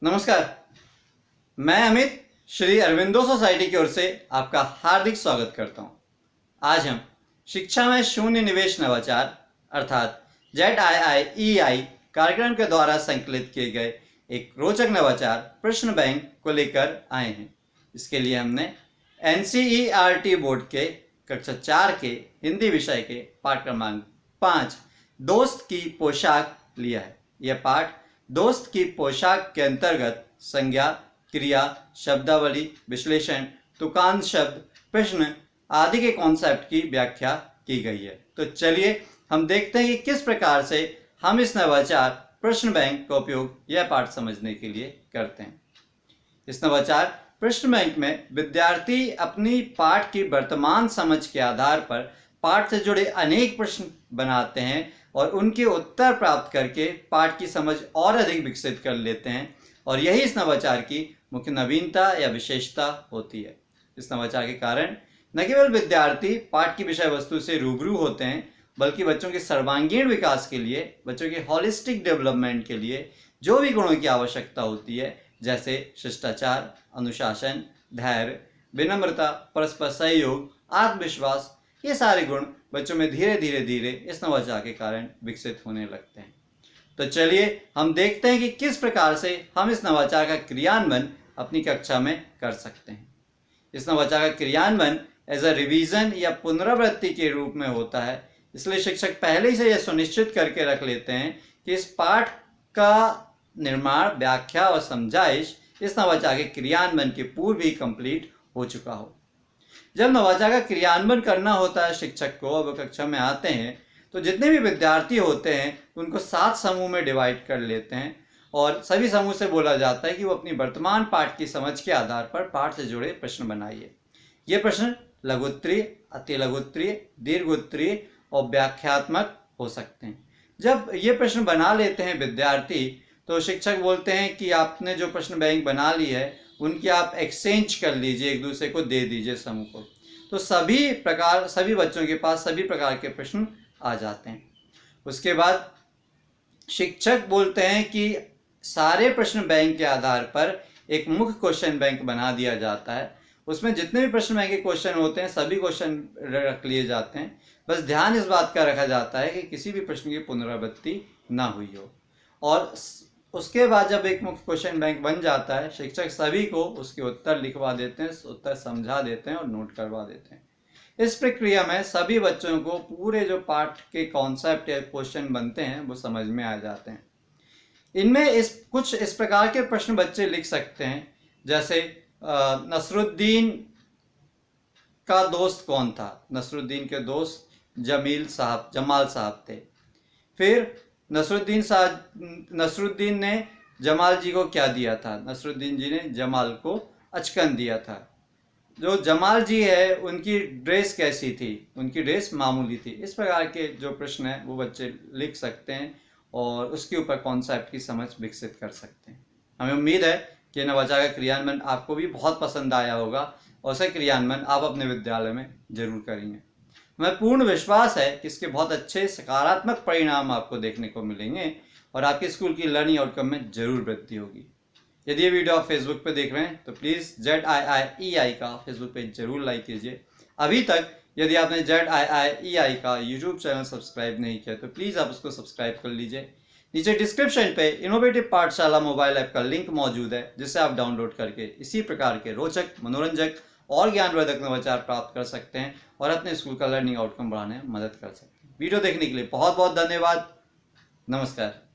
नमस्कार, मैं अमित श्री अरविंदो सोसाइटी की ओर से आपका हार्दिक स्वागत करता हूं। आज हम शिक्षा में शून्य निवेश नवाचार अर्थात ZIIEI कार्यक्रम के द्वारा संकलित किए गए एक रोचक नवाचार प्रश्न बैंक को लेकर आए हैं। इसके लिए हमने NCERT बोर्ड के कक्षा 4 के हिंदी विषय के पाठ क्रमांक 5 दोस्त की पोशाक लिया है। यह पाठ दोस्त की पोशाक के अंतर्गत संज्ञा, क्रिया, शब्दावली, विश्लेषण, तुकांत शब्द, प्रश्न आदि के कॉन्सेप्ट की व्याख्या की गई है। तो चलिए हम देखते हैं कि किस प्रकार से हम इस नवाचार प्रश्न बैंक का उपयोग यह पाठ समझने के लिए करते हैं। इस नवाचार प्रश्न बैंक में विद्यार्थी अपनी पाठ की वर्तमान समझ के आधार पर पाठ से जुड़े अनेक प्रश्न बनाते हैं और उनके उत्तर प्राप्त करके पाठ की समझ और अधिक विकसित कर लेते हैं, और यही इस नवाचार की मुख्य नवीनता या विशेषता होती है। इस नवाचार के कारण न केवल विद्यार्थी पाठ की विषय वस्तु से रूबरू होते हैं, बल्कि बच्चों के सर्वांगीण विकास के लिए, बच्चों के होलिस्टिक डेवलपमेंट के लिए जो भी गुणों की आवश्यकता होती है, जैसे शिष्टाचार, अनुशासन, धैर्य, विनम्रता, परस्पर सहयोग, आत्मविश्वास, ये सारे गुण बच्चों में धीरे धीरे इस नवाचार के कारण विकसित होने लगते हैं। तो चलिए हम देखते हैं कि किस प्रकार से हम इस नवाचार का क्रियान्वयन अपनी कक्षा में कर सकते हैं। इस नवाचार का क्रियान्वयन एज अ रिवीजन या पुनरावृत्ति के रूप में होता है, इसलिए शिक्षक पहले ही से यह सुनिश्चित करके रख लेते हैं कि इस पाठ का निर्माण, व्याख्या और समझाइश इस नवाचार के क्रियान्वयन के पूर्व ही कंप्लीट हो चुका हो। जब नवाचार का क्रियान्वयन करना होता है शिक्षक को, और वो कक्षा में आते हैं, तो जितने भी विद्यार्थी होते हैं उनको 7 समूह में डिवाइड कर लेते हैं और सभी समूह से बोला जाता है कि वो अपनी वर्तमान पाठ की समझ के आधार पर पाठ से जुड़े प्रश्न बनाइए। ये प्रश्न लघुत्तरीय, अति लघुत्तरीय, दीर्घोत्तरीय और व्याख्यात्मक हो सकते हैं। जब ये प्रश्न बना लेते हैं विद्यार्थी, तो शिक्षक बोलते हैं कि आपने जो प्रश्न बैंक बना ली है उनकी आप एक्सचेंज कर लीजिए, एक दूसरे को दे दीजिए समूह को। तो सभी बच्चों के पास सभी प्रकार के प्रश्न आ जाते हैं। उसके बाद शिक्षक बोलते हैं कि सारे प्रश्न बैंक के आधार पर एक मुख्य क्वेश्चन बैंक बना दिया जाता है। उसमें जितने भी प्रश्न बैंक के क्वेश्चन होते हैं सभी क्वेश्चन रख लिए जाते हैं। बस ध्यान इस बात का रखा जाता है कि किसी भी प्रश्न की पुनरावृत्ति ना हुई हो। और उसके बाद जब एक मुख्य क्वेश्चन बैंक बन जाता है, शिक्षक सभी को उसके उत्तर लिखवा देते हैं, उत्तर समझा देते हैं और नोट करवा देते हैं। इस प्रक्रिया में सभी बच्चों को पूरे जो पाठ के कॉन्सेप्ट या क्वेश्चन बनते हैं वो समझ में आ जाते हैं। इनमें कुछ इस प्रकार के प्रश्न बच्चे लिख सकते हैं, जैसे नसरुद्दीन का दोस्त कौन था? नसरुद्दीन के दोस्त जमाल साहब थे। फिर नसरुद्दीन ने जमाल जी को क्या दिया था? नसरुद्दीन जी ने जमाल को अचकन दिया था। जो जमाल जी है उनकी ड्रेस कैसी थी? उनकी ड्रेस मामूली थी। इस प्रकार के जो प्रश्न हैं वो बच्चे लिख सकते हैं और उसके ऊपर कॉन्सेप्ट की समझ विकसित कर सकते हैं। हमें उम्मीद है कि नवाचार का क्रियान्वयन आपको भी बहुत पसंद आया होगा और उसका क्रियान्वयन आप अपने विद्यालय में जरूर करेंगे। हमें पूर्ण विश्वास है कि इसके बहुत अच्छे सकारात्मक परिणाम आपको देखने को मिलेंगे और आपके स्कूल की लर्निंग आउटकम में जरूर वृद्धि होगी। यदि ये वीडियो आप फेसबुक पे देख रहे हैं तो प्लीज़ ZIIEI का फेसबुक पेज जरूर लाइक कीजिए। अभी तक यदि आपने ZIIEI का यूट्यूब चैनल सब्सक्राइब नहीं किया तो प्लीज़ आप उसको सब्सक्राइब कर लीजिए। नीचे डिस्क्रिप्शन पे इनोवेटिव पाठशाला मोबाइल ऐप का लिंक मौजूद है, जिससे आप डाउनलोड करके इसी प्रकार के रोचक, मनोरंजक और ज्ञानवर्धक नवाचार प्राप्त कर सकते हैं और अपने स्कूल का लर्निंग आउटकम बढ़ाने में मदद कर सकते हैं। वीडियो देखने के लिए बहुत बहुत धन्यवाद। नमस्कार।